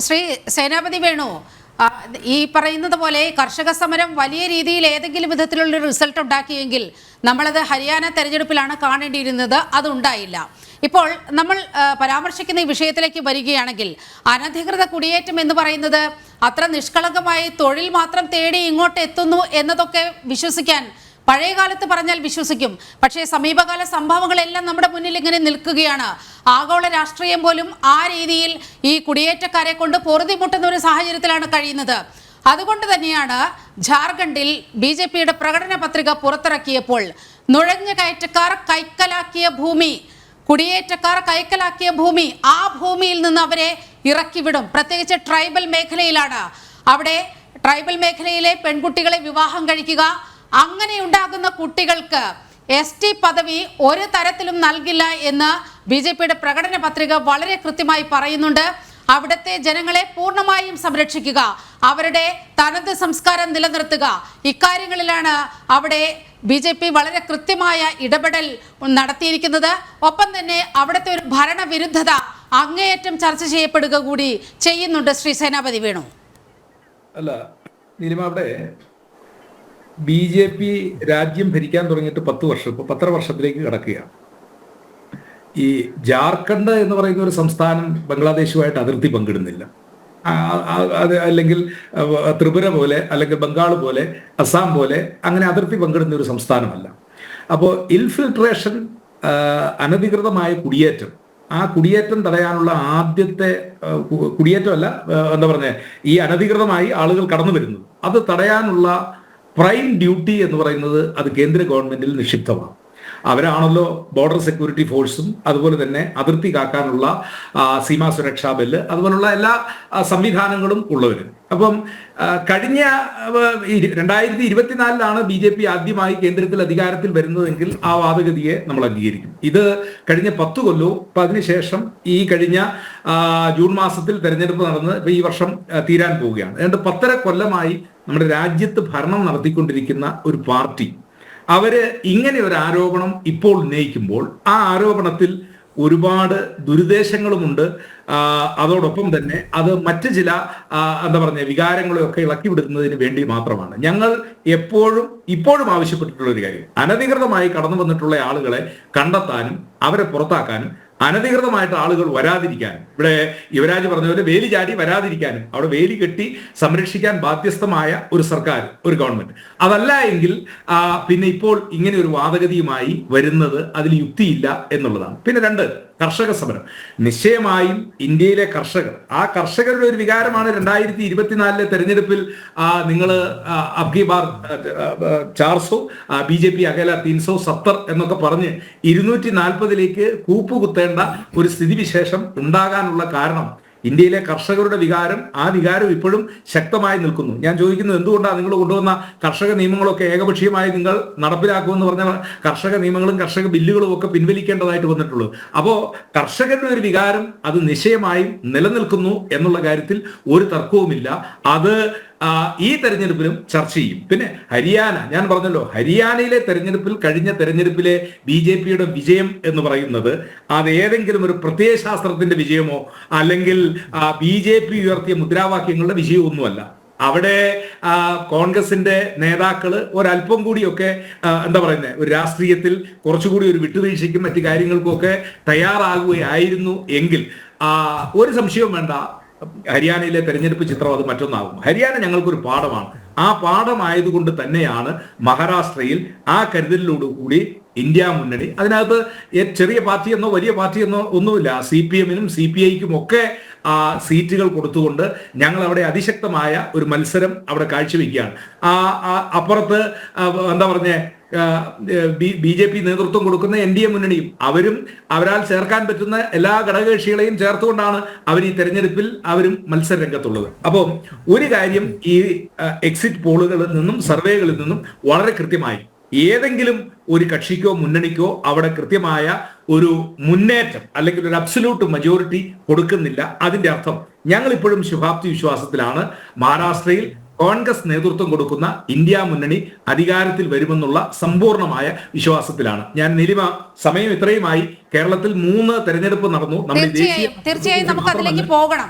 ശ്രീ സേനാപതി വേണു, ഈ പറയുന്നത് പോലെ കർഷക സമരം വലിയ രീതിയിൽ ഏതെങ്കിലും വിധത്തിലുള്ള റിസൾട്ട് ഉണ്ടാക്കിയെങ്കിൽ നമ്മളത് ഹരിയാന തെരഞ്ഞെടുപ്പിലാണ് കാണേണ്ടിയിരുന്നത്. അതുണ്ടായില്ല. ഇപ്പോൾ നമ്മൾ പരാമർശിക്കുന്ന ഈ വിഷയത്തിലേക്ക് വരികയാണെങ്കിൽ അനധികൃത കുടിയേറ്റം എന്ന് പറയുന്നത് അത്ര നിഷ്കളങ്കമായി തൊഴിൽ മാത്രം തേടി ഇങ്ങോട്ട് എത്തുന്നു എന്നതൊക്കെ വിശ്വസിക്കാൻ പഴയ കാലത്ത് പറഞ്ഞാൽ വിശ്വസിക്കും. പക്ഷേ സമീപകാല സംഭവങ്ങളെല്ലാം നമ്മുടെ മുന്നിൽ ഇങ്ങനെ നിൽക്കുകയാണ്. ആഗോള രാഷ്ട്രീയം പോലും ആ രീതിയിൽ ഈ കുടിയേറ്റക്കാരെ കൊണ്ട് പൊറുതിമുട്ടുന്ന ഒരു സാഹചര്യത്തിലാണ് കഴിയുന്നത്. അതുകൊണ്ട് തന്നെയാണ് ജാർഖണ്ഡിൽ BJPയുടെ പ്രകടന പത്രിക പുറത്തിറക്കിയപ്പോൾ നുഴഞ്ഞുകയറ്റക്കാർ കൈക്കലാക്കിയ ഭൂമി, കുടിയേറ്റക്കാർ കൈക്കലാക്കിയ ഭൂമി, ആ ഭൂമിയിൽ നിന്ന് അവരെ ഇറക്കിവിടും. പ്രത്യേകിച്ച് ട്രൈബൽ മേഖലയിലാണ്. അവിടെ ട്രൈബൽ മേഖലയിലെ പെൺകുട്ടികളെ വിവാഹം കഴിക്കുക, അങ്ങനെ ഉണ്ടാകുന്ന കുട്ടികൾക്ക് ST പദവി ഒരു തരത്തിലും നൽകില്ല എന്ന് BJPയുടെ പ്രകടന പത്രിക വളരെ കൃത്യമായി പറയുന്നുണ്ട്. അവിടുത്തെ ജനങ്ങളെ പൂർണ്ണമായും സംരക്ഷിക്കുക, അവരുടെ തനത് സംസ്കാരം നിലനിർത്തുക, ഇക്കാര്യങ്ങളിലാണ് അവിടെ BJP വളരെ കൃത്യമായ ഇടപെടൽ നടത്തിയിരിക്കുന്നത്. ഒപ്പം തന്നെ അവിടുത്തെ ഒരു ഭരണവിരുദ്ധത അങ്ങേയറ്റം ചർച്ച ചെയ്യപ്പെടുക കൂടി ചെയ്യുന്നുണ്ട്. ശ്രീ സേനാപതി വേണു, അല്ല നീലിമ, അവിടെ BJP രാജ്യം ഭരിക്കാൻ തുടങ്ങിയിട്ട് 10 വർഷം, ഇപ്പോൾ 10 വർഷത്തിലേക്ക് കടക്കുകയാണ്. ഈ ജാർഖണ്ഡ് എന്ന് പറയുന്ന ഒരു സംസ്ഥാനം ബംഗ്ലാദേശുമായിട്ട് അതിർത്തി പങ്കിടുന്നില്ല. അല്ലെങ്കിൽ ത്രിപുര പോലെ, അല്ലെങ്കിൽ ബംഗാൾ പോലെ, അസാം പോലെ അങ്ങനെ അതിർത്തി പങ്കിടുന്ന ഒരു സംസ്ഥാനമല്ല. അപ്പോൾ ഇൻഫിൽട്രേഷൻ, അനധികൃതമായ കുടിയേറ്റം, ആ കുടിയേറ്റം തടയാനുള്ള ആദ്യത്തെ കുടിയേറ്റമല്ല, എന്താ പറഞ്ഞ, ഈ അനധികൃതമായി ആളുകൾ കടന്നു വരുന്നത്, അത് തടയാനുള്ള പ്രൈം ഡ്യൂട്ടി എന്ന് പറയുന്നത് അത് കേന്ദ്ര ഗവൺമെന്റിൽ നിക്ഷിപ്തമാണ്. അവരാണല്ലോ ബോർഡർ സെക്യൂരിറ്റി ഫോഴ്സും അതുപോലെ തന്നെ അതിർത്തി കാക്കാനുള്ള സീമാ സുരക്ഷാ ബില്ല് അതുപോലുള്ള എല്ലാ സംവിധാനങ്ങളും ഉള്ളവർ. അപ്പം കഴിഞ്ഞ 2024 BJP ആദ്യമായി കേന്ദ്രത്തിൽ അധികാരത്തിൽ വരുന്നതെങ്കിൽ ആ വാദഗതിയെ നമ്മൾ അംഗീകരിക്കും. ഇത് കഴിഞ്ഞ 10 കൊല്ലവും, അപ്പം അതിനുശേഷം ഈ കഴിഞ്ഞ ജൂൺ മാസത്തിൽ തെരഞ്ഞെടുപ്പ് നടന്ന് ഈ വർഷം തീരാൻ പോവുകയാണ്. ഏതാണ്ട് 10.5 കൊല്ലമായി നമ്മുടെ രാജ്യത്ത് ഭരണം നടത്തിക്കൊണ്ടിരിക്കുന്ന ഒരു പാർട്ടി അവര് ഇങ്ങനെ ഒരു ആരോപണം ഇപ്പോൾ ഉന്നയിക്കുമ്പോൾ ആ ആരോപണത്തിൽ ഒരുപാട് ദുരുദ്ദേശങ്ങളുമുണ്ട്. അതോടൊപ്പം തന്നെ അത് മറ്റ് ചില എന്താ പറഞ്ഞ വികാരങ്ങളെയൊക്കെ ഇളക്കി വിടുന്നതിന് വേണ്ടി മാത്രമാണ്. ഞങ്ങൾ ഇപ്പോഴും ആവശ്യപ്പെട്ടിട്ടുള്ള ഒരു കാര്യം, അനധികൃതമായി കടന്നു വന്നിട്ടുള്ള ആളുകളെ കണ്ടെത്താനും അവരെ പുറത്താക്കാനും അനധികൃതമായിട്ട് ആളുകൾ വരാതിരിക്കാനും, ഇവിടെ യുവരാജ് പറഞ്ഞ പോലെ വേലി ചാടി വരാതിരിക്കാനും അവിടെ വേലി കെട്ടി സംരക്ഷിക്കാൻ ബാധ്യസ്ഥമായ ഒരു സർക്കാർ, ഒരു ഗവൺമെന്റ്. അതല്ല എങ്കിൽ പിന്നെ ഇപ്പോൾ ഇങ്ങനെ ഒരു വാദഗതിയുമായി വരുന്നത് അതിൽ യുക്തിയില്ല എന്നുള്ളതാണ്. പിന്നെ 2, കർഷക സമരം. നിശ്ചയമായും ഇന്ത്യയിലെ കർഷകർ, ആ കർഷകരുടെ ഒരു വികാരമാണ് 2024 തെരഞ്ഞെടുപ്പിൽ നിങ്ങൾ അബ്കി ബാർ 400 BJP അകല 370 എന്നൊക്കെ പറഞ്ഞ് 240ലേക്ക് കൂപ്പുകുത്തേണ്ട ഒരു സ്ഥിതിവിശേഷം ഉണ്ടാകാനുള്ള കാരണം ഇന്ത്യയിലെ കർഷകരുടെ വികാരം, ആ വികാരം ഇപ്പോഴും ശക്തമായി നിൽക്കുന്നു. ഞാൻ ചോദിക്കുന്നത്, എന്തുകൊണ്ടാണ് നിങ്ങൾ കൊണ്ടുവന്ന കർഷക നിയമങ്ങളൊക്കെ ഏകപക്ഷീയമായി നിങ്ങൾ നടപ്പിലാക്കുമെന്ന് പറഞ്ഞ കർഷക നിയമങ്ങളും കർഷക ബില്ലുകളും ഒക്കെ പിൻവലിക്കേണ്ടതായിട്ട് വന്നിട്ടുള്ളത്? അപ്പോൾ കർഷകരുടെ ഒരു വികാരം അത് നിശ്ചയമായും നിലനിൽക്കുന്നു എന്നുള്ള കാര്യത്തിൽ ഒരു തർക്കവുമില്ല. അത് ഈ തെരഞ്ഞെടുപ്പിലും ചർച്ച ചെയ്യും. പിന്നെ ഹരിയാന, ഞാൻ പറഞ്ഞല്ലോ, ഹരിയാനയിലെ തെരഞ്ഞെടുപ്പിൽ, കഴിഞ്ഞ തെരഞ്ഞെടുപ്പിലെ BJPയുടെ വിജയം എന്ന് പറയുന്നത് അത് ഏതെങ്കിലും ഒരു പ്രത്യയശാസ്ത്രത്തിന്റെ വിജയമോ അല്ലെങ്കിൽ BJP ഉയർത്തിയ മുദ്രാവാക്യങ്ങളുടെ വിജയമൊന്നുമല്ല. അവിടെ കോൺഗ്രസിന്റെ നേതാക്കള് ഒരല്പം കൂടിയൊക്കെ എന്താ പറയുന്നത്, ഒരു രാഷ്ട്രീയത്തിൽ കുറച്ചുകൂടി ഒരു വിട്ടുവീഴ്ചയ്ക്കും മറ്റു കാര്യങ്ങൾക്കും ഒക്കെ തയ്യാറാകുകയായിരുന്നു എങ്കിൽ ഒരു സംശയവും വേണ്ട, ഹരിയാനയിലെ തെരഞ്ഞെടുപ്പ് ചിത്രം അത് മറ്റൊന്നാകും. ഹരിയാന ഞങ്ങൾക്കൊരു പാഠമാണ്. ആ പാഠമായതുകൊണ്ട് തന്നെയാണ് മഹാരാഷ്ട്രയിൽ ആ കരുതലിലോടുകൂടി ഇന്ത്യ മുന്നണി, അതിനകത്ത് ചെറിയ പാർട്ടിയെന്നോ വലിയ പാർട്ടിയെന്നോ ഒന്നുമില്ല, CPM-നും CPI-ക്കും ഒക്കെ സീറ്റുകൾ കൊടുത്തുകൊണ്ട് ഞങ്ങൾ അവിടെ അതിശക്തമായ ഒരു മത്സരം അവിടെ കാഴ്ചവെക്കുകയാണ്. അപ്പുറത്ത് എന്താ പറഞ്ഞേ, BJP നേതൃത്വം കൊടുക്കുന്ന NDA മുന്നണിയും അവരാൽ ചേർക്കാൻ പറ്റുന്ന എല്ലാ ഘടകകക്ഷികളെയും ചേർത്തുകൊണ്ടാണ് അവർ ഈ തെരഞ്ഞെടുപ്പിൽ അവരും മത്സര രംഗത്തുള്ളത്. അപ്പോൾ ഒരു കാര്യം ഈ എക്സിറ്റ് പോളുകളിൽ നിന്നും സർവേകളിൽ നിന്നും വളരെ കൃത്യമായി ഏതെങ്കിലും ഒരു കക്ഷിക്കോ മുന്നണിക്കോ അവിടെ കൃത്യമായ ഒരു മുന്നേറ്റം അല്ലെങ്കിൽ ഒരു അബ്സല്യൂട്ട് മജോറിറ്റി കൊടുക്കുന്നില്ല. അതിന്റെ അർത്ഥം ഞങ്ങൾ ഇപ്പോഴും ശുഭാപ്തി വിശ്വാസത്തിലാണ്. മഹാരാഷ്ട്രയിൽ കോൺഗ്രസ് നേതൃത്വം കൊടുക്കുന്ന ഇന്ത്യ മുന്നണി അധികാരത്തിൽ വരുമെന്നുള്ള സമ്പൂർണമായ വിശ്വാസത്തിലാണ് ഞാൻ. നീലിമ, സമയം ഇത്രയുമായി. കേരളത്തിൽ 3 തെരഞ്ഞെടുപ്പ് നടന്നു. തീർച്ചയായും നമുക്ക് അതിലേക്ക് പോകണം.